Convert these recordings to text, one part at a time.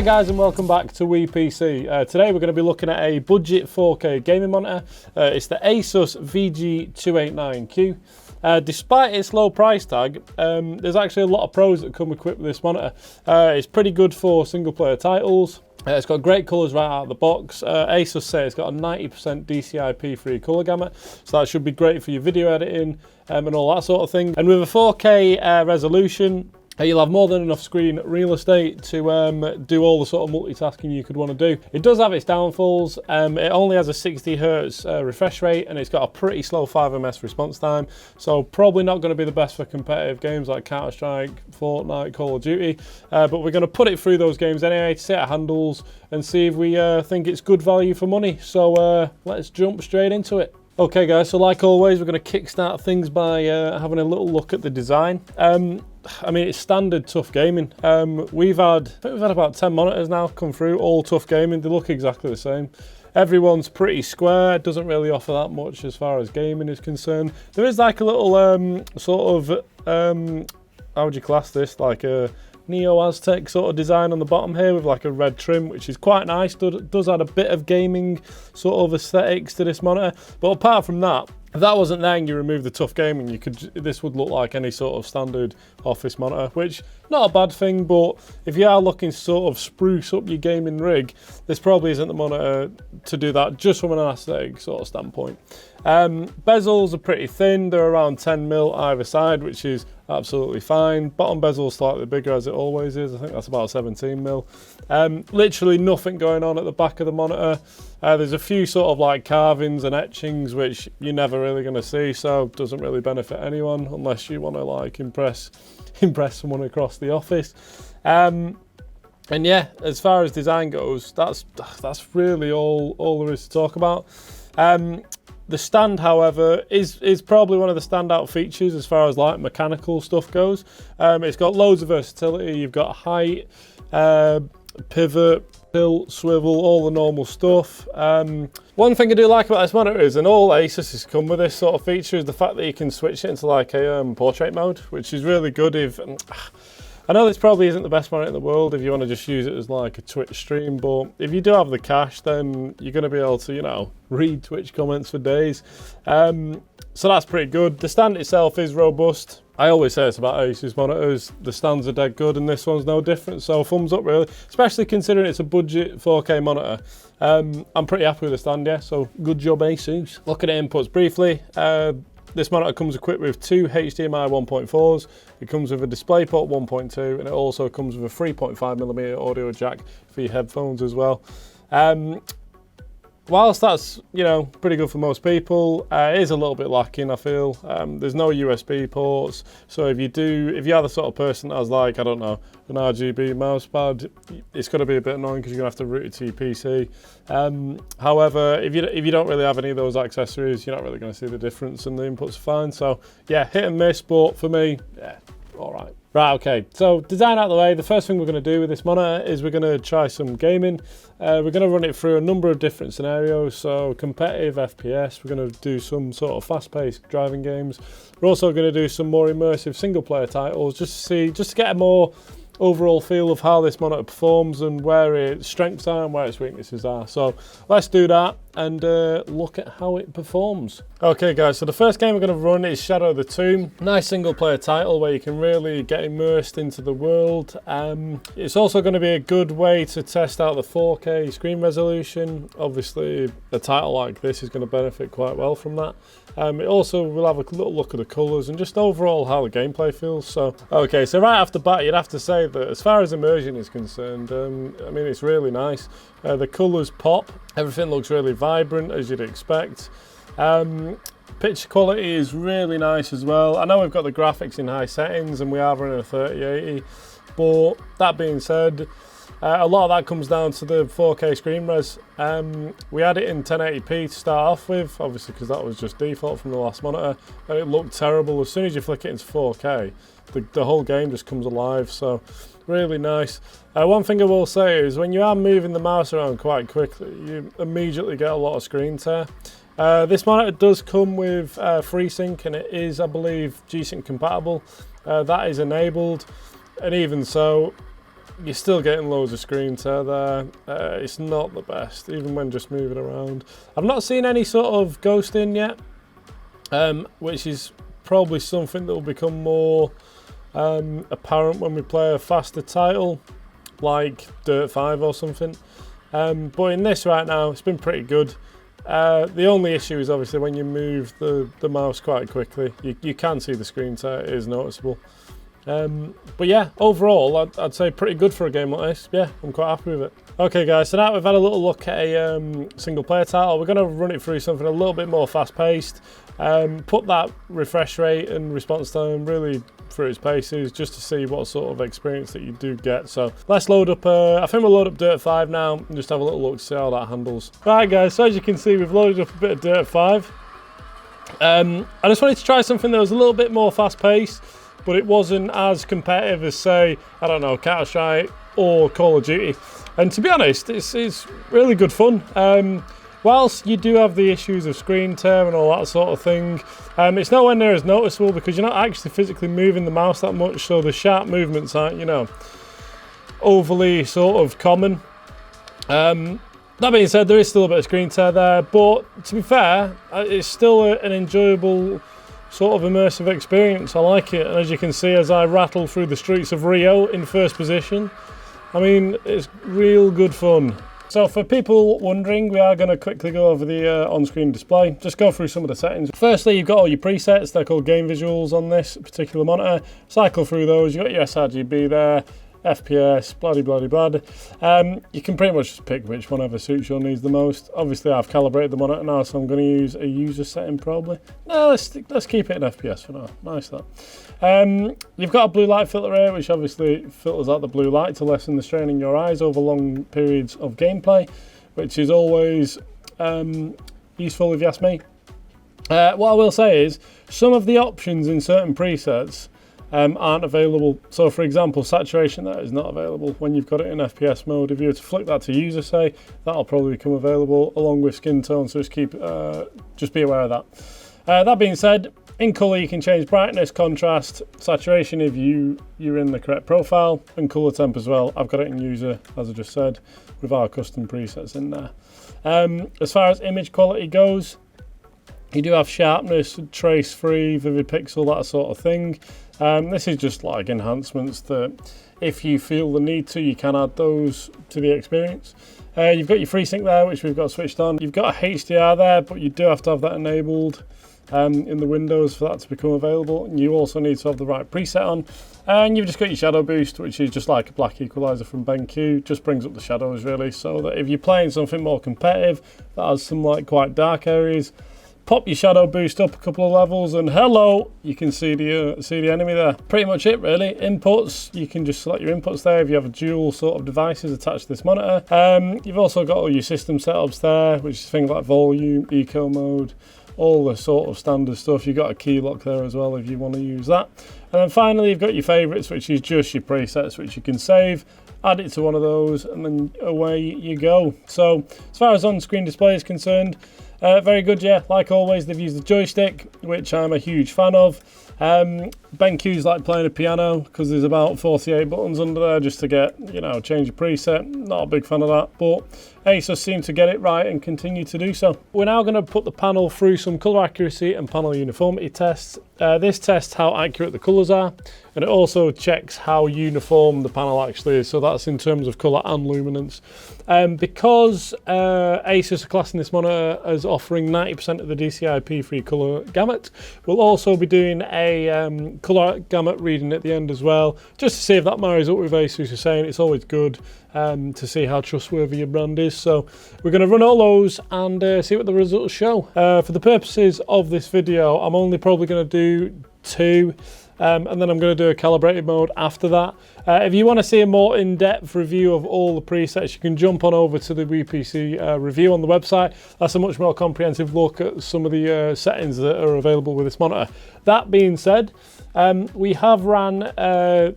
Hi guys and welcome back to WePC. Today we're going to be looking at a budget 4K gaming monitor. It's the Asus VG289Q. Despite its low price tag, there's actually a lot of pros that come equipped with this monitor. It's pretty good for single player titles. It's got great colours right out of the box. Asus say it's got a 90% DCI-P free colour gamut, so that should be great for your video editing and all that sort of thing. And with a 4K resolution, you'll have more than enough screen real estate to do all the sort of multitasking you could want to do. It does have its downfalls. It only has a 60 Hz refresh rate and it's got a pretty slow 5ms response time. So probably not going to be the best for competitive games like Counter-Strike, Fortnite, Call of Duty. But we're going to put it through those games anyway to see how it handles and see if we think it's good value for money. So let's jump straight into it. Okay guys, so like always, we're going to kickstart things by having a little look at the design. I mean, it's standard TUF Gaming. I think we've had about 10 monitors now come through, all TUF Gaming. They look exactly the same. Everyone's pretty square, doesn't really offer that much as far as gaming is concerned. There is like a little sort of, how would you class this? Like a Neo-Aztec sort of design on the bottom here with like a red trim, which is quite nice. Does add a bit of gaming sort of aesthetics to this monitor. But apart from that, if that wasn't there and you remove the TUF Gaming, this would look like any sort of standard office monitor, which not a bad thing, but if you are looking to sort of spruce up your gaming rig, this probably isn't the monitor to do that just from an aesthetic sort of standpoint. Bezels are pretty thin, they're around 10mm either side, which is absolutely fine. Bottom bezel slightly bigger as it always is, I think that's about 17mm. Literally nothing going on at the back of the monitor. There's a few sort of like carvings and etchings which you're never really going to see, so doesn't really benefit anyone unless you want to like impress someone across the office. And yeah, as far as design goes, that's really all there is to talk about. The stand, however, is probably one of the standout features as far as like mechanical stuff goes. It's got loads of versatility. You've got height, pivot, tilt, swivel, all the normal stuff. One thing I do like about this monitor is, and all Asus come with this sort of feature, is the fact that you can switch it into like a portrait mode, which is really good if... I know this probably isn't the best monitor in the world if you want to just use it as like a Twitch stream, but if you do have the cash, then you're going to be able to, you know, read Twitch comments for days. So that's pretty good. The stand itself is robust. I always say it's about Asus monitors. The stands are dead good and this one's no different, so thumbs up really, especially considering it's a budget 4K monitor. I'm pretty happy with the stand, yeah, so good job Asus. Look at the inputs briefly. This monitor comes equipped with two HDMI 1.4s, it comes with a DisplayPort 1.2, and it also comes with a 3.5mm audio jack for your headphones as well. Whilst that's, you know, pretty good for most people, it is a little bit lacking, I feel. There's no USB ports, so if you are the sort of person that has like, I don't know, an RGB mouse pad, it's going to be a bit annoying because you're going to have to route it to your PC. However, if you don't really have any of those accessories, you're not really going to see the difference and the inputs are fine. So yeah, hit and miss, but for me, yeah, all right. Right, okay, so design out of the way. The first thing we're going to do with this monitor is we're going to try some gaming. We're going to run it through a number of different scenarios, so competitive FPS, we're going to do some sort of fast-paced driving games. We're also going to do some more immersive single-player titles, just to get a more overall feel of how this monitor performs and where its strengths are and where its weaknesses are. So let's do that and look at how it performs. Okay guys, so the first game we're going to run is Shadow of the Tomb. Nice single player title where you can really get immersed into the world. It's also going to be a good way to test out the 4K screen resolution. Obviously a title like this is going to benefit quite well from that. It also will have a little look at the colours and just overall how the gameplay feels. So okay, so right off the bat you'd have to say that as far as immersion is concerned, I mean, it's really nice. The colours pop, everything looks really vibrant as you'd expect. Picture quality is really nice as well. I know we've got the graphics in high settings and we are running a 3080, but that being said, a lot of that comes down to the 4K screen res. We had it in 1080p to start off with, obviously because that was just default from the last monitor, and it looked terrible. As soon as you flick it into 4K, the whole game just comes alive, so really nice. One thing I will say is when you are moving the mouse around quite quickly, you immediately get a lot of screen tear. This monitor does come with Freesync, and it is, I believe, G-Sync compatible. That is enabled, and even so, you're still getting loads of screen tear there. It's not the best, even when just moving around. I've not seen any sort of ghosting yet, which is probably something that will become more apparent when we play a faster title, like Dirt 5 or something. But in this right now, it's been pretty good. The only issue is obviously when you move the mouse quite quickly, you can see the screen tear, it is noticeable. But yeah, overall, I'd say pretty good for a game like this. Yeah, I'm quite happy with it. Okay guys, so now we've had a little look at a single player title. We're going to run it through something a little bit more fast paced. Put that refresh rate and response time really through its paces, just to see what sort of experience that you do get. So let's load up, I think we'll load up Dirt 5 now and just have a little look to see how that handles. Right guys, so as you can see, we've loaded up a bit of Dirt 5. I just wanted to try something that was a little bit more fast paced, but it wasn't as competitive as, say, I don't know, Counter-Strike or Call of Duty. And to be honest, it's really good fun. Whilst you do have the issues of screen tear and all that sort of thing, it's nowhere near as noticeable because you're not actually physically moving the mouse that much, so the sharp movements aren't, you know, overly sort of common. That being said, there is still a bit of screen tear there, but to be fair, it's still an enjoyable sort of immersive experience. I like it, and as you can see, as I rattle through the streets of Rio in first position, I mean, it's real good fun. So for people wondering, we are going to quickly go over the on-screen display, just go through some of the settings. Firstly, you've got all your presets, they're called game visuals on this particular monitor. Cycle through those, you've got your sRGB there, FPS, blah. You can pretty much just pick which one ever suits your needs the most. Obviously, I've calibrated the monitor now, so I'm going to use a user setting probably. No, let's keep it in FPS for now. Nice that. You've got a blue light filter here, which obviously filters out the blue light to lessen the strain in your eyes over long periods of gameplay, which is always useful if you ask me. What I will say is, some of the options in certain presets aren't available. So for example, saturation, that is not available when you've got it in FPS mode. If you were to flick that to user, say, that'll probably become available along with skin tone, so just be aware of that. That being said, in colour you can change brightness, contrast, saturation if you're in the correct profile, and colour temp as well. I've got it in user, as I just said, with our custom presets in there. As far as image quality goes, you do have sharpness, trace free, vivid pixel, that sort of thing. This is just like enhancements that if you feel the need to, you can add those to the experience. You've got your Freesync there, which we've got switched on. You've got a HDR there, but you do have to have that enabled in the windows for that to become available. And you also need to have the right preset on. And you've just got your shadow boost, which is just like a black equalizer from BenQ, just brings up the shadows really, so that if you're playing something more competitive that has some like quite dark areas, pop your shadow boost up a couple of levels and hello, you can see the enemy there. Pretty much it really. Inputs, you can just select your inputs there if you have a dual sort of devices attached to this monitor. You've also got all your system setups there, which is things like volume, eco mode, all the sort of standard stuff. You've got a key lock there as well if you want to use that. And then finally, you've got your favorites, which is just your presets, which you can save, add it to one of those, and then away you go. So as far as on-screen display is concerned, very good, yeah. Like always, they've used the joystick, which I'm a huge fan of. BenQ's like playing a piano because there's about 48 buttons under there just to get, you know, change your preset. Not a big fan of that, but Asus seem to get it right and continue to do so. We're now going to put the panel through some colour accuracy and panel uniformity tests. This tests how accurate the colours are, and it also checks how uniform the panel actually is. So that's in terms of colour and luminance. Because Asus are classing this monitor as offering 90% of the DCI-P3 colour gamut, we'll also be doing a colour gamut reading at the end as well, just to see if that marries up with Asus is saying. It's always good to see how trustworthy your brand is. So we're going to run all those and see what the results show. For the purposes of this video, I'm only probably going to do 2. And then I'm going to do a calibrated mode after that. If you want to see a more in-depth review of all the presets, you can jump on over to the WePC review on the website. That's a much more comprehensive look at some of the settings that are available with this monitor. That being said, we have ran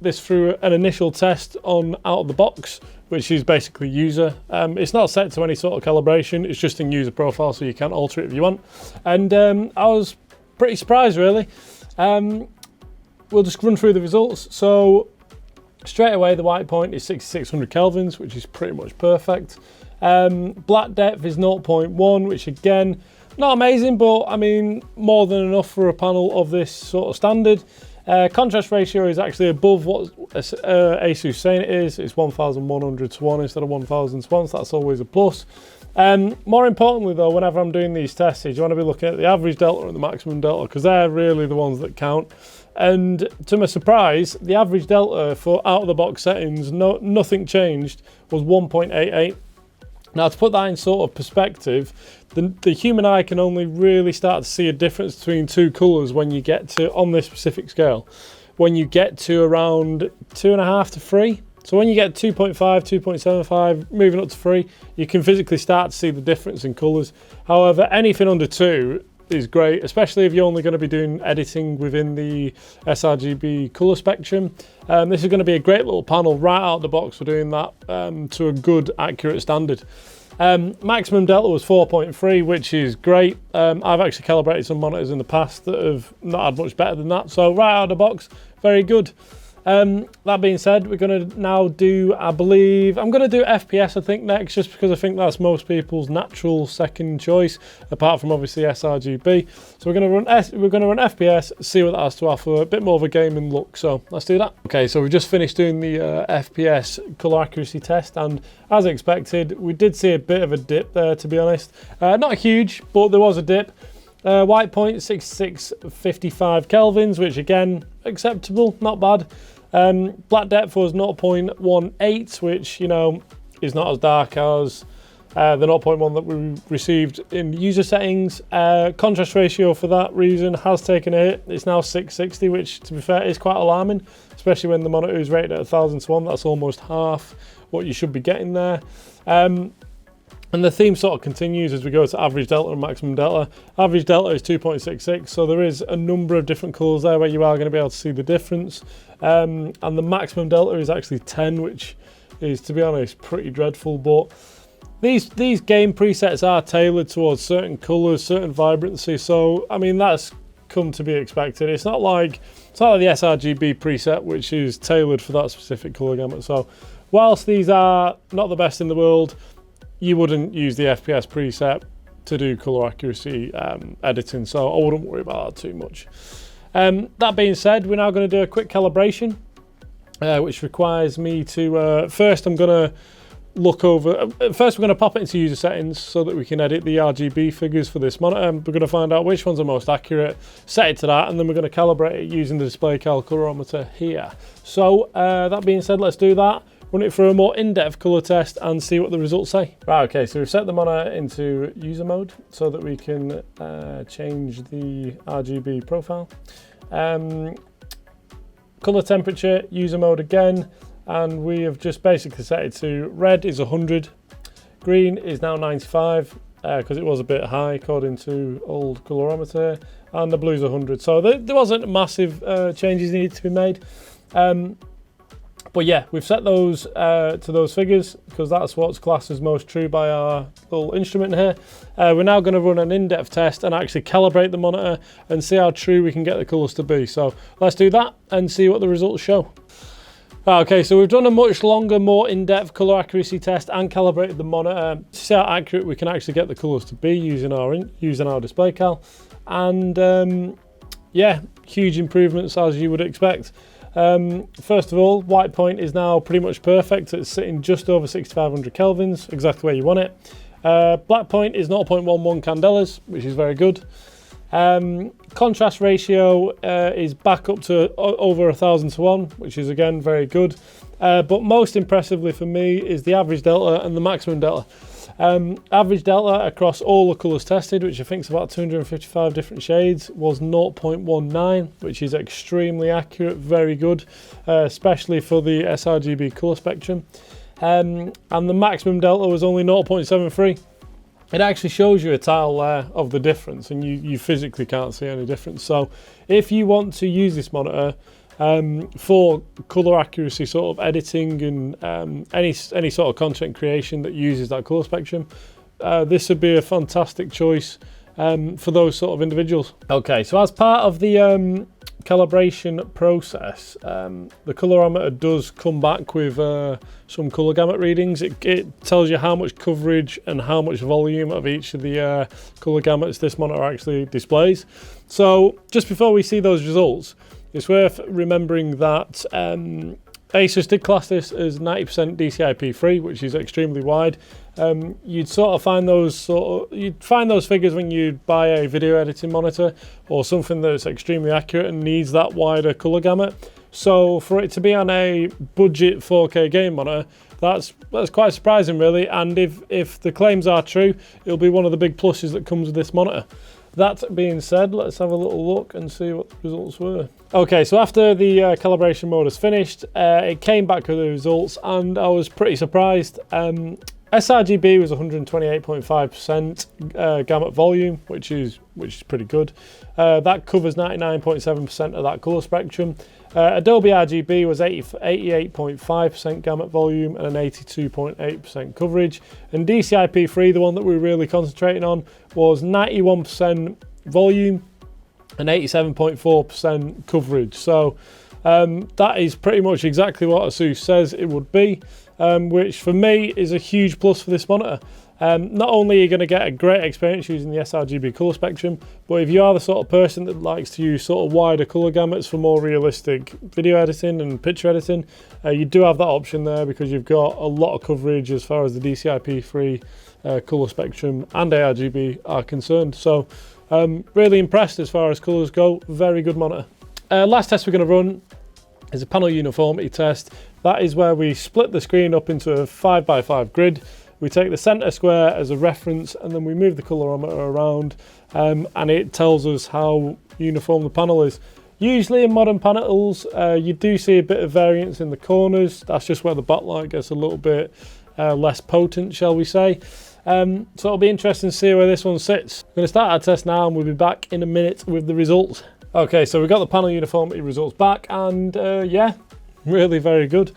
this through an initial test on out of the box, which is basically user. It's not set to any sort of calibration, it's just in user profile, so you can alter it if you want. And I was pretty surprised really. We'll just run through the results. So Straight away, the white point is 6600 kelvins, which is pretty much perfect. Black depth is 0.1, which again, not amazing, but I mean, more than enough for a panel of this sort of standard. Contrast ratio is actually above what Asus is saying it is. It's 1100 to 1 instead of 1000 to 1, so that's always a plus. More importantly though, whenever I'm doing these tests, you want to be looking at the average delta and the maximum delta, because they're really the ones that count. And to my surprise, the average delta for out-of-the-box settings, nothing changed, was 1.88. Now, to put that in sort of perspective, the human eye can only really start to see a difference between two colours when you get to, on this specific scale, when you get to around 2.5 to 3. So when you get 2.5, 2.75, moving up to 3, you can physically start to see the difference in colours. However, anything under 2 is great, especially if you're only going to be doing editing within the sRGB colour spectrum. This is going to be a great little panel right out of the box for doing that to a good, accurate standard. Maximum delta was 4.3, which is great. I've actually calibrated some monitors in the past that have not had much better than that, so right out of the box, very good. That being said, we're going to now do, I believe, I'm going to do FPS I think next, just because I think that's most people's natural second choice, apart from obviously sRGB. So we're going to run FPS, see what that has to offer, a bit more of a gaming look. So let's do that. Okay, so we've just finished doing the FPS color accuracy test, and as expected, we did see a bit of a dip there, to be honest. Not huge, but there was a dip. White point 6655 kelvins, which again, acceptable, not bad. Black depth was 0.18, which, you know, is not as dark as the 0.1 that we received in user settings. Contrast ratio for that reason has taken a hit. It's now 660, which to be fair is quite alarming, especially when the monitor is rated at 1000 to 1. That's almost half what you should be getting there. And the theme sort of continues as we go to average delta and maximum delta. Average delta is 2.66, so there is a number of different colours there where you are going to be able to see the difference. And the maximum delta is actually 10, which is, to be honest, pretty dreadful. But these game presets are tailored towards certain colours, certain vibrancy. So, I mean, that's come to be expected. It's not like the sRGB preset, which is tailored for that specific colour gamut. So, whilst these are not the best in the world, you wouldn't use the FPS preset to do color accuracy editing, so I wouldn't worry about that too much. That being said, we're now going to do a quick calibration, which requires me to, first I'm going to look over, first we're going to pop it into user settings so that we can edit the RGB figures for this monitor. We're going to find out which ones are most accurate, set it to that, and then we're going to calibrate it using the display calorimeter here. So that being said, let's do that. Run it through a more in-depth colour test and see what the results say. Right, okay, so we've set the monitor into user mode so that we can change the RGB profile. Colour temperature, user mode again, and we have just basically set it to red is 100, green is now 95, because it was a bit high according to old colorimeter, and the blue's 100. So there wasn't massive changes needed to be made. But yeah, we've set those to those figures because that's what's classed as most true by our little instrument here. We're now going to run an in-depth test and actually calibrate the monitor and see how true we can get the colours to be. So let's do that and see what the results show. Okay, so we've done a much longer, more in-depth colour accuracy test and calibrated the monitor to see how accurate we can actually get the colours to be using our display cal. And yeah, huge improvements as you would expect. First of all, white point is now pretty much perfect. It's sitting just over 6500 kelvins, exactly where you want it. Black point is 0.11 candelas, which is very good. Contrast ratio is back up to over 1000 to 1, which is again very good. But most impressively for me is the average delta and the maximum delta. Average delta across all the colours tested, which I think is about 255 different shades, was 0.19, which is extremely accurate, very good, especially for the sRGB colour spectrum. And the maximum delta was only 0.73. It actually shows you a tile there of the difference, and you physically can't see any difference. So if you want to use this monitor for colour accuracy sort of editing and any sort of content creation that uses that colour spectrum, this would be a fantastic choice for those sort of individuals. Okay, so as part of the calibration process, the colorimeter does come back with some color gamut readings. It tells you how much coverage and how much volume of each of the color gamuts this monitor actually displays. So just before we see those results, it's worth remembering that Asus did class this as 90% DCI-P free, which is extremely wide. You'd find those figures when you buy a video editing monitor or something that's extremely accurate and needs that wider color gamut. So for it to be on a budget 4K game monitor, that's quite surprising really. And if the claims are true, it'll be one of the big pluses that comes with this monitor. That being said, let's have a little look and see what the results were. Okay, so after the calibration mode is finished, it came back with the results and I was pretty surprised. sRGB was 128.5% gamut volume, which is pretty good. That covers 99.7% of that color spectrum. Adobe RGB was 88.5% gamut volume and an 82.8% coverage. And DCI-P3, the one that we're really concentrating on, was 91% volume and 87.4% coverage. So that is pretty much exactly what Asus says it would be, which for me is a huge plus for this monitor. Not only are you going to get a great experience using the sRGB colour spectrum, but if you are the sort of person that likes to use sort of wider colour gamuts for more realistic video editing and picture editing, you do have that option there because you've got a lot of coverage as far as the DCI-P3 colour spectrum and ARGB are concerned. So really impressed as far as colours go. Very good monitor. Last test we're going to run is a panel uniformity test. That is where we split the screen up into a 5x5 grid. We take the center square as a reference and then we move the colorimeter around and it tells us how uniform the panel is. Usually in modern panels you do see a bit of variance in the corners. That's just where the backlight gets a little bit less potent, shall we say. So it'll be interesting to see where this one sits. We're going to start our test now and we'll be back in a minute with the results. Okay, so we've got the panel uniformity results back and yeah, really very good.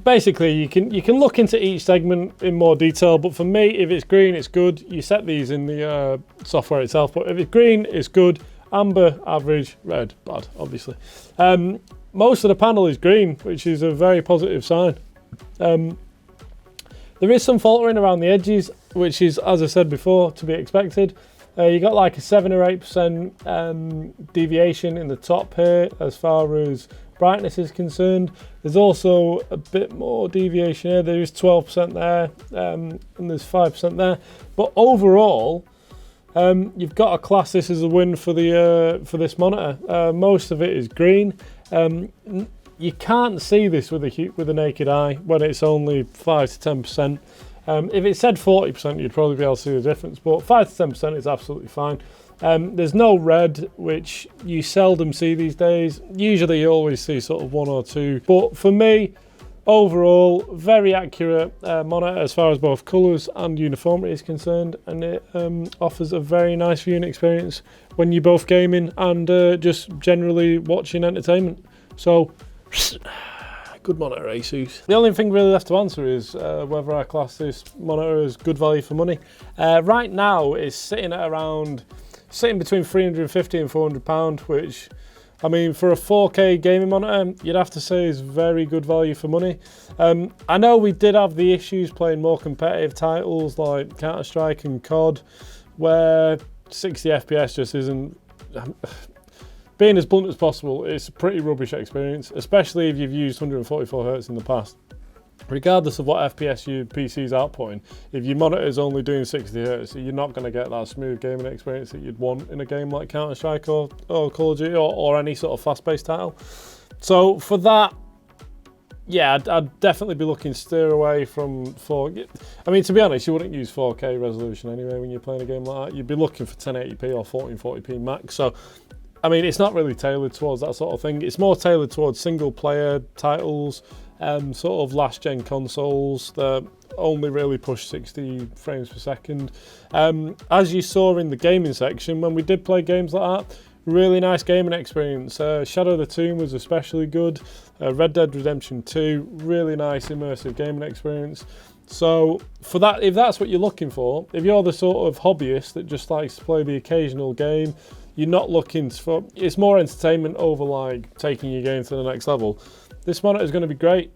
Basically you can look into each segment in more detail, but for me, if it's green, it's good. You set these in the software itself, but if it's green, it's good. Amber, average. Red, bad, obviously. Most of the panel is green, which is a very positive sign. There is some faltering around the edges, which is, as I said before, to be expected. You got like a 7 or 8% deviation in the top here as far as brightness is concerned. There's also a bit more deviation here. There is 12% there and there's 5% there. But overall, you've got to class this as a win for this monitor. Most of it is green. You can't see this with a naked eye when it's only 5 to 10%. If it said 40%, you'd probably be able to see the difference, but 5 to 10% is absolutely fine. There's no red, which you seldom see these days. Usually you always see sort of 1 or 2, but for me, overall, very accurate monitor as far as both colours and uniformity is concerned, and it offers a very nice viewing experience when you're both gaming and just generally watching entertainment. So, good monitor, Asus. The only thing really left to answer is whether I class this monitor as good value for money. Right now, it's sitting between £350 and £400, which, I mean, for a 4K gaming monitor, you'd have to say is very good value for money. I know we did have the issues playing more competitive titles like Counter-Strike and COD, where 60 FPS just isn't. Being as blunt as possible, it's a pretty rubbish experience, especially if you've used 144Hz in the past. Regardless of what FPS your PC's outputting, if your monitor is only doing 60Hz, you're not going to get that smooth gaming experience that you'd want in a game like Counter-Strike or Call of Duty or any sort of fast-paced title. So for that, yeah, I'd definitely be looking to steer away from 4K. I mean, to be honest, you wouldn't use 4K resolution anyway when you're playing a game like that. You'd be looking for 1080p or 1440p max. So I mean, it's not really tailored towards that sort of thing. It's more tailored towards single-player titles, sort of last-gen consoles that only really push 60 frames per second. As you saw in the gaming section, when we did play games like that, really nice gaming experience. Shadow of the Tomb was especially good. Red Dead Redemption 2, really nice immersive gaming experience. So for that, if that's what you're looking for, if you're the sort of hobbyist that just likes to play the occasional game, you're not looking for, it's more entertainment over like taking your game to the next level, this monitor is going to be great.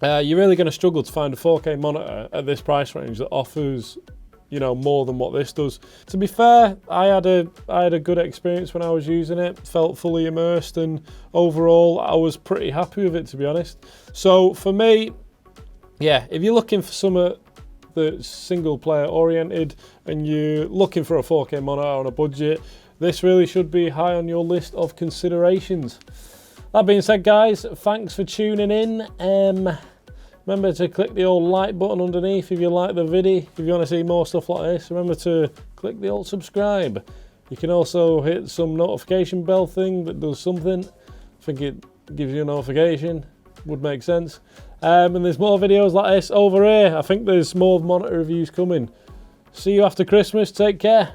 You're really going to struggle to find a 4K monitor at this price range that offers, you know, more than what this does. To be fair, I had a good experience when I was using it, felt fully immersed, and overall I was pretty happy with it, to be honest. So for me, yeah, if you're looking for something that's single player oriented and you're looking for a 4K monitor on a budget, this really should be high on your list of considerations. That being said, guys, thanks for tuning in. Remember to click the old like button underneath if you like the video. If you want to see more stuff like this, remember to click the old subscribe. You can also hit some notification bell thing that does something. I think it gives you a notification, would make sense. And there's more videos like this over here. I think there's more monitor reviews coming. See you after Christmas, take care.